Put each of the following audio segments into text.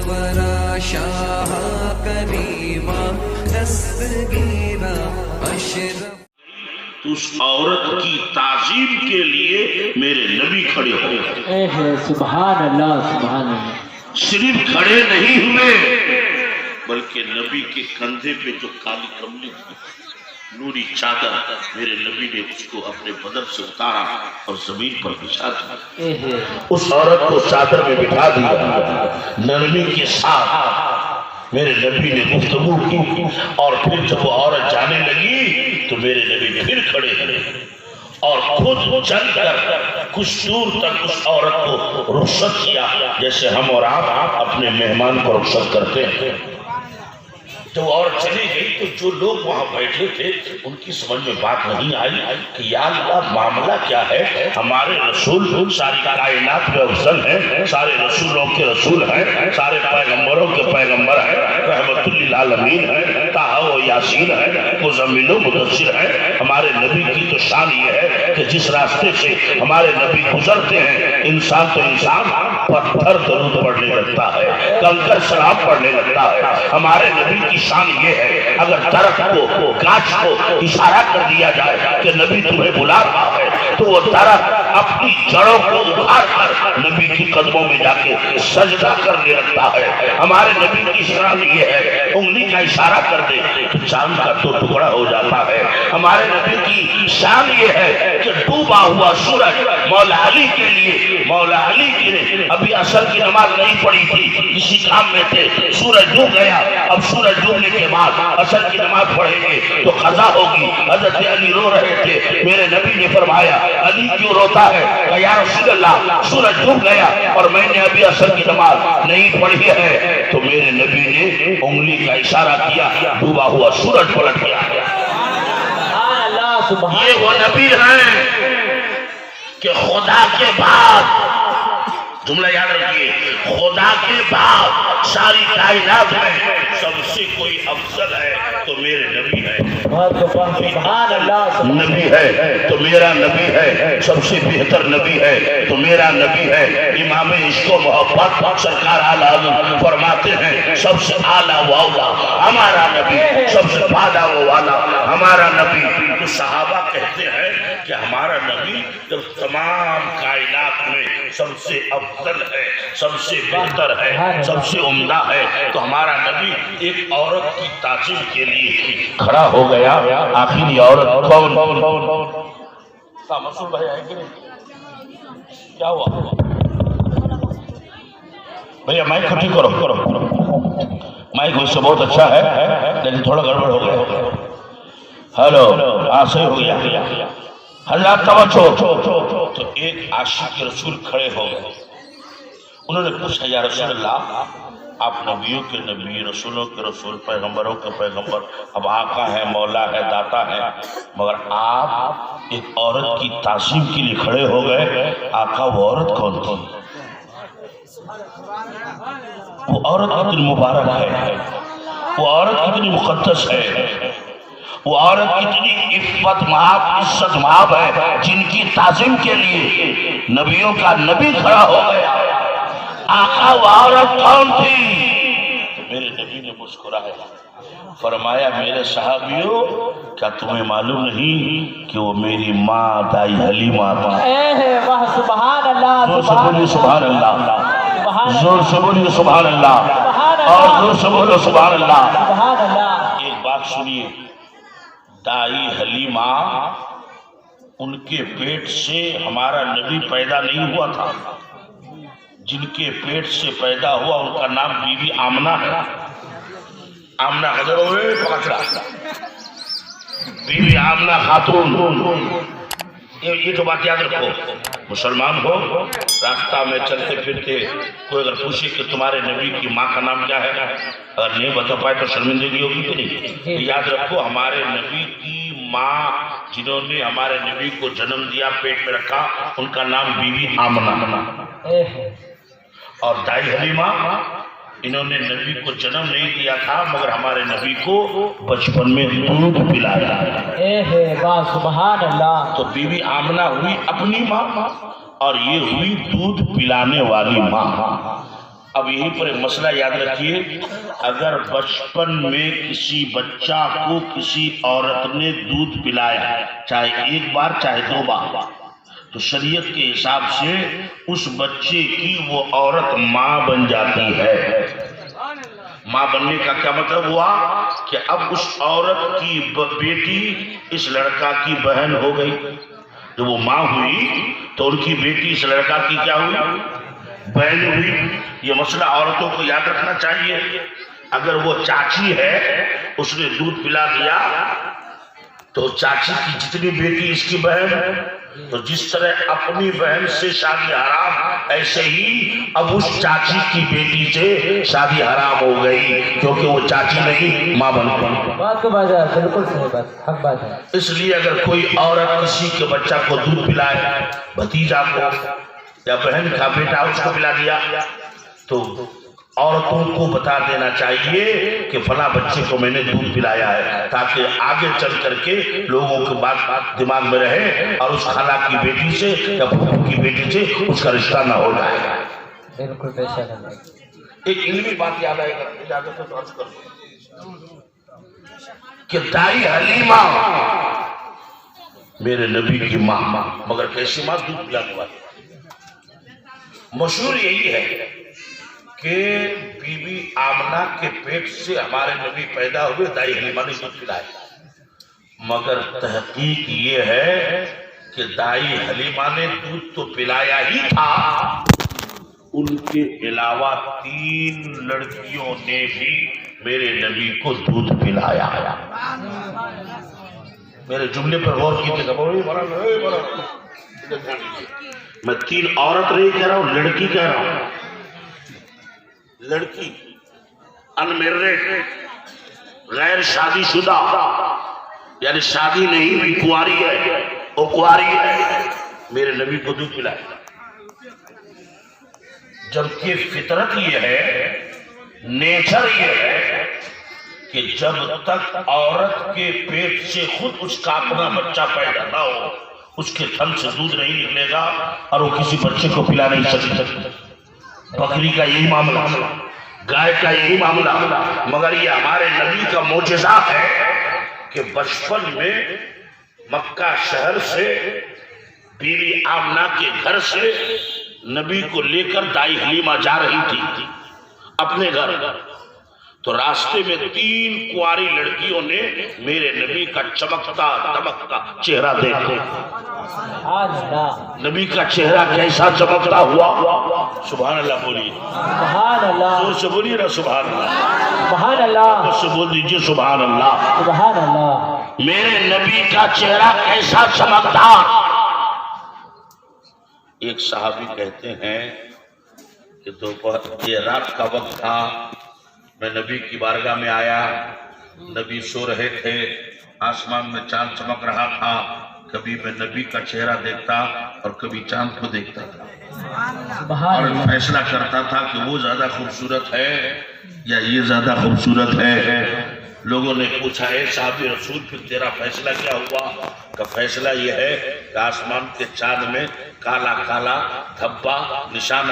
ورا شاہ کریمہ دستگیرہ اشرف. تو اس عورت کی تعظیم کے لیے میرے نبی کھڑے ہو گئے. سبحان اللہ سبحان اللہ. صرف کھڑے نہیں ہوئے بلکہ نبی کے کندھے پہ جو کالی کملی تھی نوری چادر میرے نبی نے اس کو اپنے بدن سے اتارا اور زمین پر بچھا دیا. اس عورت کو چادر میں بٹھا دیا. نرمی کے ساتھ میرے نبی نے گفتگو کی اور پھر جب وہ عورت جانے لگی تو میرے نبی نے پھر کھڑے ہوئے اور خود چل کر کچھ دور تک اس عورت کو رخصت کیا جیسے ہم اور آپ اپنے مہمان کو رخصت کرتے ہیں. جب عورت چلی گئی تو جو لوگ وہاں بیٹھے تھے ان کی سمجھ میں بات نہیں آئی کہ یا اللہ معاملہ کیا ہے. ہمارے رسول ساری کائنات میں افضل ہیں, سارے رسولوں کے رسول ہیں, سارے پیغمبروں کے پیغمبر ہیں, رحمت للعالمین ہیں, طٰہٰ و یاسین ہیں, مزمل و مدثر ہیں. ہمارے نبی کی تو شان یہ ہے کہ جس راستے سے ہمارے نبی گزرتے ہیں انسان تو انسان پتھر درود پڑھنے لگتا ہے, کنکر سلام پڑھنے لگتا ہے. ہمارے نبی کی شان یہ ہے اگر درخت کو گاچھ کو اشارہ کر دیا جائے کہ نبی تمہیں بلا رہا ہے تو وہ درخت اپنی جڑوں کو اٹھا کر نبی کی قدموں میں جا کے سجدہ کرنے لگتا ہے. ہمارے نبی کی شان یہ ہے انگلی کا اشارہ کر دے تو چاند کا تو ٹکڑا ہو جاتا ہے. ہمارے نبی کی شان یہ ہے کہ ڈوبا ہوا سورج مولا علی کے لیے, مولا علی کے ابھی عصر کی نماز نہیں پڑھی تھی, اسی کام میں تھے, سورج ڈوب گیا. اب سورج ڈوبنے کے بعد عصر کی نماز پڑھیں گے تو قضا ہوگی. حضرت علی رو رہے تھے, میرے نبی نے فرمایا علی کیوں روتا ہے؟ کہ یا رسول اللہ سورج ڈوب گیا اور میں نے ابھی عصر کی نماز نہیں پڑھی ہے. تو میرے نبی نے انگلی کا اشارہ کیا, ڈوبا ہوا سورج پلٹ گیا. یہ وہ نبی ہیں کہ خدا کے بعد, جملہ یاد رکھیے, خدا کے بعد ساری کائنات میں سب سے کوئی افضل ہے تو میرے نبی ہے. نبی ہے تو میرا نبی ہے, سب سے بہتر نبی ہے تو میرا نبی ہے. امام عشق و محبت سرکار اعلیٰ فرماتے ہیں سب سے اعلیٰ و اولیٰ ہمارا نبی, سب سے بالا و والا ہمارا نبی. تو صحابہ کہتے ہیں کہ ہمارا نبی جب تمام کائنات میں سب سے افضل ہے, سب سے بہتر ہے, سب سے عمدہ ہے, تو ہمارا نبی ایک عورت کی تعظیم کے لیے کھڑا ہو گیا. آخری عورت کون؟ مسعود بھائی آئے کہ نہیں؟ کیا ہوا بھیا؟ مائک کو ٹھیک کرو. مائک اس سے بہت اچھا ہے لیکن تھوڑا گڑبڑ ہو گیا. ہلو, ہاں صحیح ہو گیا. حضرات توجہ. تو ایک عاشق رسول کھڑے ہو گئے. انہوں نے پوچھا یا رسول اللہ آپ نبیوں کے نبی, رسولوں کے رسول, پیغمبروں کے پیغمبر, اب آقا ہے, مولا ہے, داتا ہے, مگر آپ ایک عورت کی تعظیم کے لیے کھڑے ہو گئے. آقا وہ عورت کون تھی؟ وہ عورت کتنی مبارک ہے, وہ عورت کتنی مقدس ہے, وہ عورت کتنی عفت مآب, عزت مآب ہے جن کی تعظیم کے لیے نبیوں کا نبی کھڑا ہو گیا. آقا وہ عورت کون تھی؟ میرے نبی نے مسکرایا, فرمایا میرے صحابیوں کیا تمہیں معلوم نہیں کہ وہ میری ماں دائی حلیمہ تھا. سبحان اللہ, زور سے بولیے سبحان اللہ, زور سے بولیے سبحان اللہ, اور زور سے بولو سبحان اللہ. ایک بات سنیے, دائی حلیمہ ان کے پیٹ سے ہمارا نبی پیدا نہیں ہوا تھا. جن کے پیٹ سے پیدا ہوا ان کا نام بی بی آمنہ ہے. آمنہ غدر ہوئے پکڑا, بی بی آمنہ خاتون. یہ تو بات یاد رکھو, مسلمان ہو راستہ میں چلتے پھرتے کوئی اگر پوچھے کہ تمہارے نبی کی ماں کا نام کیا ہے, اگر نہیں بتا پائے تو شرمندگی ہوگی کہ نہیں. یاد رکھو ہمارے نبی کی ماں جنہوں نے ہمارے نبی کو جنم دیا, پیٹ میں رکھا, ان کا نام بی بی آمنہ. اور دائی حلیمہ انہوں نے نبی کو جنم نہیں دیا تھا مگر ہمارے نبی کو بچپن میں دودھ پلایا. سبحان اللہ. تو بی بی آمنہ ہوئی اپنی ماں اور یہ ہوئی دودھ پلانے والی ماں. اب یہیں پر ایک مسئلہ یاد رکھیے، اگر بچپن میں کسی بچہ کو کسی عورت نے دودھ پلایا، چاہے ایک بار چاہے 2 بار، تو شریعت کے حساب سے اس بچے کی وہ عورت ماں بن جاتی ہے۔ ماں بننے کا کیا مطلب ہوا کہ اب اس عورت کی بیٹی اس لڑکا کی بہن ہو گئی۔ جب وہ ماں ہوئی تو ان کی بیٹی اس لڑکا کی کیا ہوئی؟ بہن ہوئی۔ یہ مسئلہ عورتوں کو یاد رکھنا چاہیے۔ اگر وہ چاچی ہے، اس نے دودھ پلا دیا تو چاچی کی جتنی بیٹی اس کی بہن ہے، تو جس طرح اپنی بہن سے شادی حرام، ایسے ہی اب اس چاچی کی بیٹی سے شادی حرام ہو گئی، کیونکہ وہ چاچی نہیں ماں بن گئی۔ بات تو بات ہے، بالکل صحیح بات، حق بات ہے۔ اس لیے اگر کوئی عورت کسی کے بچہ کو دودھ پلائے، بھتیجا کو یا بہن کا بیٹا اس کو پلا دیا، تو عورتوں کو بتا دینا چاہیے کہ فلاں بچے کو میں نے دودھ پلایا ہے، تاکہ آگے چل کر کے لوگوں کی بات دماغ میں رہے اور اس خالہ کی بیٹی سے یا پھوپھو کی بیٹی سے اس کا رشتہ نہ ہو جائے۔ بالکل بے شک ہے۔ ایک علمی بات یاد آئے گا، اجازت ہے تو عرض کر دوں کہ دائی حلیمہ میرے نبی کی ماں، مگر کیسی ماں؟ دودھ پلانے والی۔ مشہور یہی ہے کہ بی بی آمنہ کے پیٹ سے ہمارے نبی پیدا ہوئے، دائی حلیمہ نے دودھ پلایا، مگر تحقیق یہ ہے کہ دائی حلیمہ نے دودھ تو پلایا ہی تھا، ان کے علاوہ 3 لڑکیوں نے بھی میرے نبی کو دودھ پلایا۔ میرے جملے پر غور کیجیے گا، میں 3 عورت نہیں کہہ رہا ہوں، لڑکی کہہ رہا ہوں۔ لڑکی انمیرڈ، غیر شادی شدہ، یعنی شادی نہیں ہوئی، کنواری ہے، وہ کنواری ہے، میرے نبی کو دودھ پلایا۔ جبکہ فطرت یہ ہے، نیچر یہ ہے کہ جب تک عورت کے پیٹ سے خود اس کا اپنا بچہ پیدا نہ ہو، اس کے تھن سے دودھ نہیں نکلے گا اور وہ کسی بچے کو پلا نہیں سکتی۔ بکری کا یہی معاملہ، گائے کا یہی معاملہ، مگر یہ ہمارے نبی کا معجزہ ہے کہ بچپن میں مکہ شہر سے بیوی آمنہ کے گھر سے نبی کو لے کر دائی حلیمہ جا رہی تھی اپنے گھر، تو راستے میں 3 کنواری لڑکیوں نے میرے نبی کا چمکتا دمکتا چہرہ دیکھا۔ نبی کا چہرہ کیسا چمکتا ہوا؟ سبحان اللہ بولیے، سبحان اللہ، زور سے بولیے نا سبحان اللہ، سبحان اللہ، اس سے بول دیجئے سبحان اللہ۔ سبحان اللہ۔ میرے نبی کا چہرہ کیسا چمکتا؟ ایک صحابی کہتے ہیں کہ دوپہر یہ رات کا وقت تھا، میں نبی کی بارگاہ میں آیا، نبی سو رہے تھے، آسمان میں چاند چمک رہا تھا، کبھی میں نبی کا چہرہ دیکھتا اور کبھی چاند کو دیکھتا تھا، اور فیصلہ کرتا تھا کہ وہ زیادہ خوبصورت ہے یا یہ زیادہ خوبصورت ہے۔ لوگوں نے پوچھا، اے صحابی رسول پھر تیرا فیصلہ کیا ہوا؟ کہ فیصلہ یہ ہے کہ آسمان کے چاند میں کالا کالا دھبا نشان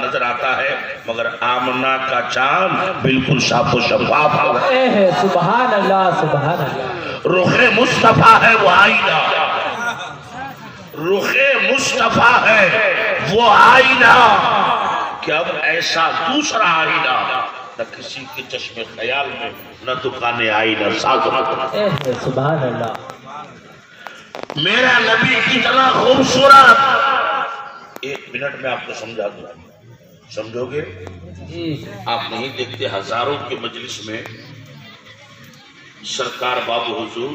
نظر آتا ہے، مگر آمنہ کا چاند بالکل صاف و شفاف ہے۔ سبحان اللہ، سبحان اللہ۔ رخ مصطفیٰ ہے وہ آئینہ، رخ مصطفیٰ ہے وہ آئینہ، کہ اب ایسا دوسرا آئینہ نہ کسی کے چشم خیال میں، نہ دکان آئینہ ساز ہوتا۔ سبحان اللہ۔ میرا نبی کتنا خوبصورت، 1 منٹ میں آپ کو سمجھا دوں، سمجھو گے؟ آپ نہیں دیکھتے ہزاروں کے مجلس میں سرکار بابو حضور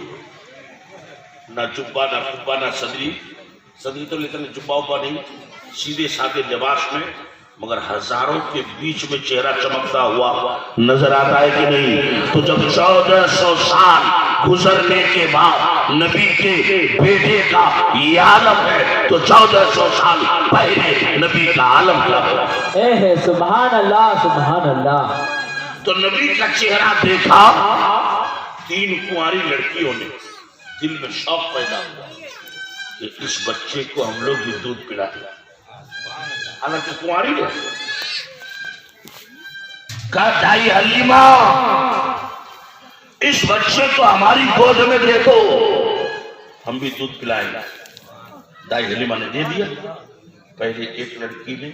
نہ جبہ نہ قبہ نہ صدری تو لیکن جبہ وبہ نہیں، سیدھے سادے لباس میں، مگر ہزاروں کے بیچ میں چہرہ چمکتا ہوا نظر آتا ہے کہ نہیں؟ تو جب 1400 سال گزرنے کے بعد نبی کے بیٹے کا یہ عالم ہے، تو 1400 سال پہلے نبی کا عالم کیا ہے؟ سبحان اللہ، سبحان اللہ۔ تو نبی کا چہرہ دیکھا، 3 کنواری لڑکیوں نے، دل میں شوق پیدا ہوا کہ اس بچے کو ہم لوگ بھی دودھ پلا دیا، حالانکہ کنواری ہے، کہا دائی حلیمہ اس بچے کو ہماری گود میں دے دو، ہم بھی دودھ پلائیں گے۔ دائی حلیمہ نے دے دیا۔ پہلے ایک لڑکی نے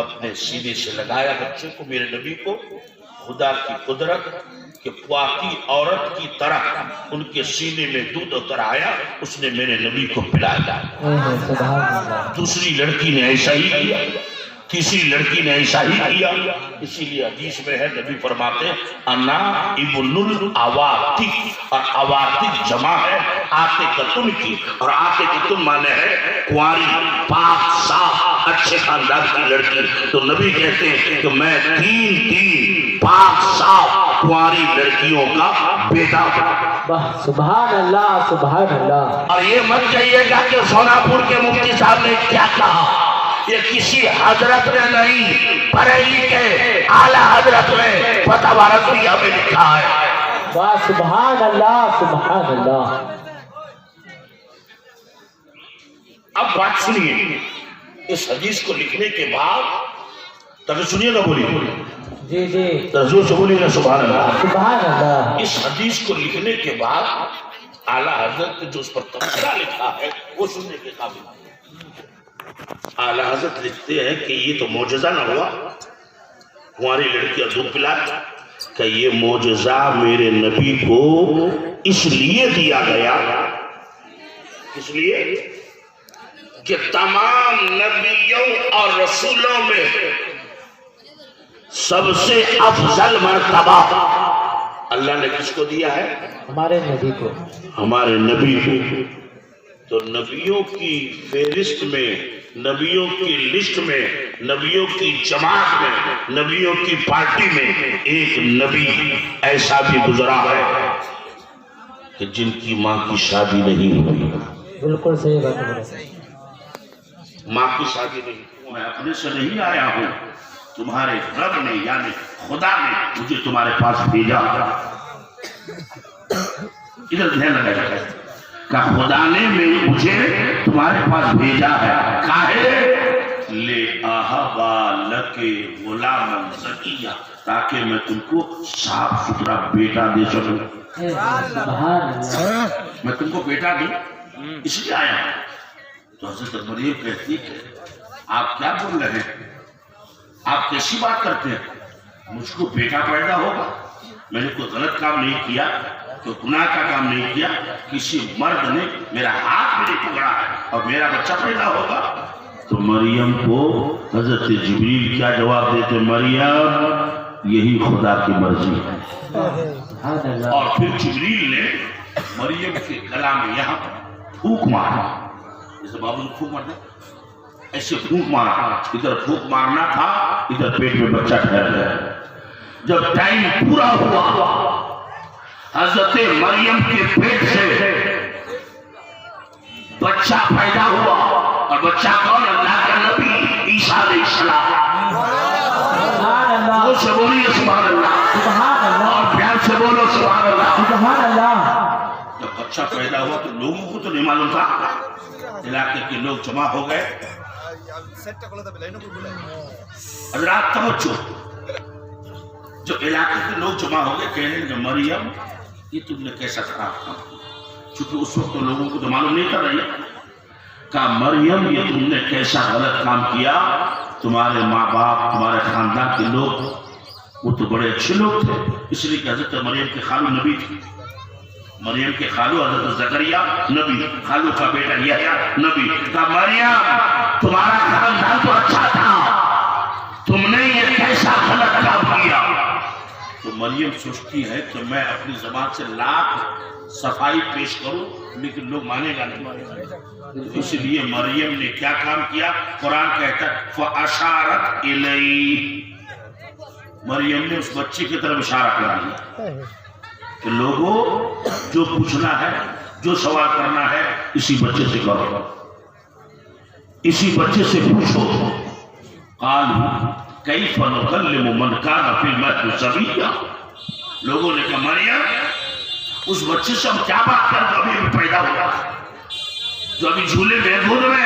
اپنے سینے سے لگایا بچے کو، میرے نبی کو، خدا کی قدرت کہ پاکی عورت کی طرح ان کے سینے میں دودھ اتر آیا، اس نے میرے نبی کو پلایا۔ سبحان اللہ۔ دوسری لڑکی نے ایسا ہی کیا، تیسری لڑکی نے ایسا ہی کیا۔ اسی لیے حدیث میں ہے، نبی فرماتے انا ابن العواتق، اور عواتق جمع ہے عاتقتن کی، اور عاتقتن مانے ہے کنواری، پاک صاف اچھے خاندان کی لڑکی۔ تو نبی کہتے ہیں کہ میں تین پاک صاف کنواری لڑکیوں کا بیٹا ہوں۔ سبحان اللہ سبحان اللہ۔ اور یہ مت کہیے گا کہ سوناپور کے مفتی صاحب نے کیا کہا، یہ کسی حضرت نے نہیں، بریلی کے اعلیٰ حضرت نے فتح رضویہ میں لکھا ہے۔ سبحان اللہ سبحان اللہ۔ اب بات سنیے، اس حدیث کو لکھنے کے بعد تب سنیے نہ بولی، جی جی رسول سے بولی نا سبحان اللہ۔ سبحان اللہ۔ اس حدیث کو لکھنے کے بعد اعلیٰ حضرت نے جو اس پر تبصرہ لکھا ہے وہ سننے کے قابل ہے۔ اعلیٰ حضرت لکھتے ہیں کہ یہ تو معجزہ نہ ہوا، ہماری لڑکیاں دودھ پلایا، کہ یہ معجزہ میرے نبی کو اس لیے دیا گیا، اس لیے کہ تمام نبیوں اور رسولوں میں سب سے افضل مرتبہ اللہ نے کس کو دیا ہے؟ ہمارے نبی کو، ہمارے نبی کو۔ تو نبیوں کی فہرست میں، نبیوں کی لسٹ میں، نبیوں کی جماعت میں، نبیوں کی پارٹی میں ایک نبی ایسا بھی گزرا ہے کہ جن کی ماں کی شادی نہیں ہوئی۔ بالکل صحیح بات ہے۔ ماں کی شادی نہیں، میں اپنے سے نہیں آیا ہوں، تمہارے رب نے یعنی خدا نے مجھے تمہارے پاس بھیجا۔ ادھر دھیان لگایا ہے کہ خدا نے مجھے تمہارے پاس بھیجا ہے، کاہے لے آہبا لکے غلام زکیہ، تاکہ میں تم کو صاف ستھرا بیٹا دے سکوں۔ سبحان اللہ۔ میں تم کو بیٹا دوں اس لیے آیا ہوں۔ تو حضرت مریم کہتی کہ آپ کیا بول رہے ہیں، آپ کیسی بات کرتے ہیں، مجھ کو بیٹا پیدا ہوگا؟ میں نے کوئی غلط کام نہیں کیا، کوئی گناہ کا کام نہیں کیا، کسی مرد نے میرا ہاتھ بھی نہیں پکڑا ہے اور میرا بچہ پیدا ہوگا۔ تو مریم کو حضرت جبریل کیا جواب دیتے، مریم یہی خدا کی مرضی ہے۔ اور پھر جبریل نے مریم کے گلا میں یہاں پر پھونک مارا، جیسے بابو نے پھونک مارا، ایسے پھونک مارا، ادھر پھونک مارنا تھا، ادھر پیٹ میں بچہ ٹھہر گیا۔ جب ٹائم پورا ہوا، حضرت مریم کے پیٹ سے بچہ پیدا ہوا، اور بچہ کون؟ اللہ کا نبی عیسیٰ علیہ السلام۔ وہ سے بولیے سبحان اللہ، اور پیار سے بولو سبحان اللہ۔ سبحان اللہ۔ جب بچہ پیدا ہوا تو لوگوں کو تو نہیں معلوم تھا، علاقے کے لوگ جمع ہو گئے۔ حضرات توجہ، جو علاقے کے لوگ جمع ہو گئے کہنے لگے مریم یہ تم نے کیسا خراب کام کیا، چونکہ اس وقت تو لوگوں کو تو معلوم نہیں تھا رہی۔ کہا مریم یہ تم نے کیسا غلط کام کیا، تمہارے ماں باپ تمہارے خاندان کے لوگ وہ تو بڑے اچھے لوگ تھے، اس لیے کہ حضرت مریم کے خالو نبی تھے، مریم کے خالو حضرت زکریا نبی، خالو کا بیٹا یحییٰ نبی۔ کہا مریم تمہارا خاندان تو اچھا تھا، تم نے یہ کیسا غلط کام کیا؟ تو مریم سوچتی ہے کہ میں اپنی زبان سے لاکھ صفائی پیش کروں لیکن لوگ مانے گا نہیں، اس لیے مریم نے کیا کام کیا؟ قرآن کہتا ہے فَأَشَارَتْ إِلَيْهِ، مریم نے اس بچے کی طرف اشارہ کر دیا کہ لوگوں جو پوچھنا ہے، جو سوال کرنا ہے اسی بچے سے کرو، اسی بچے سے پوچھو۔ قالوا کیف نکلم من کان فی المہد صبیا، لوگوں نے کہا مریم اس بچے سے ہم کیا بات کریں جو ابھی پیدا ہوا، جو ابھی جھولے میں دودھ میں،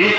1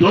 2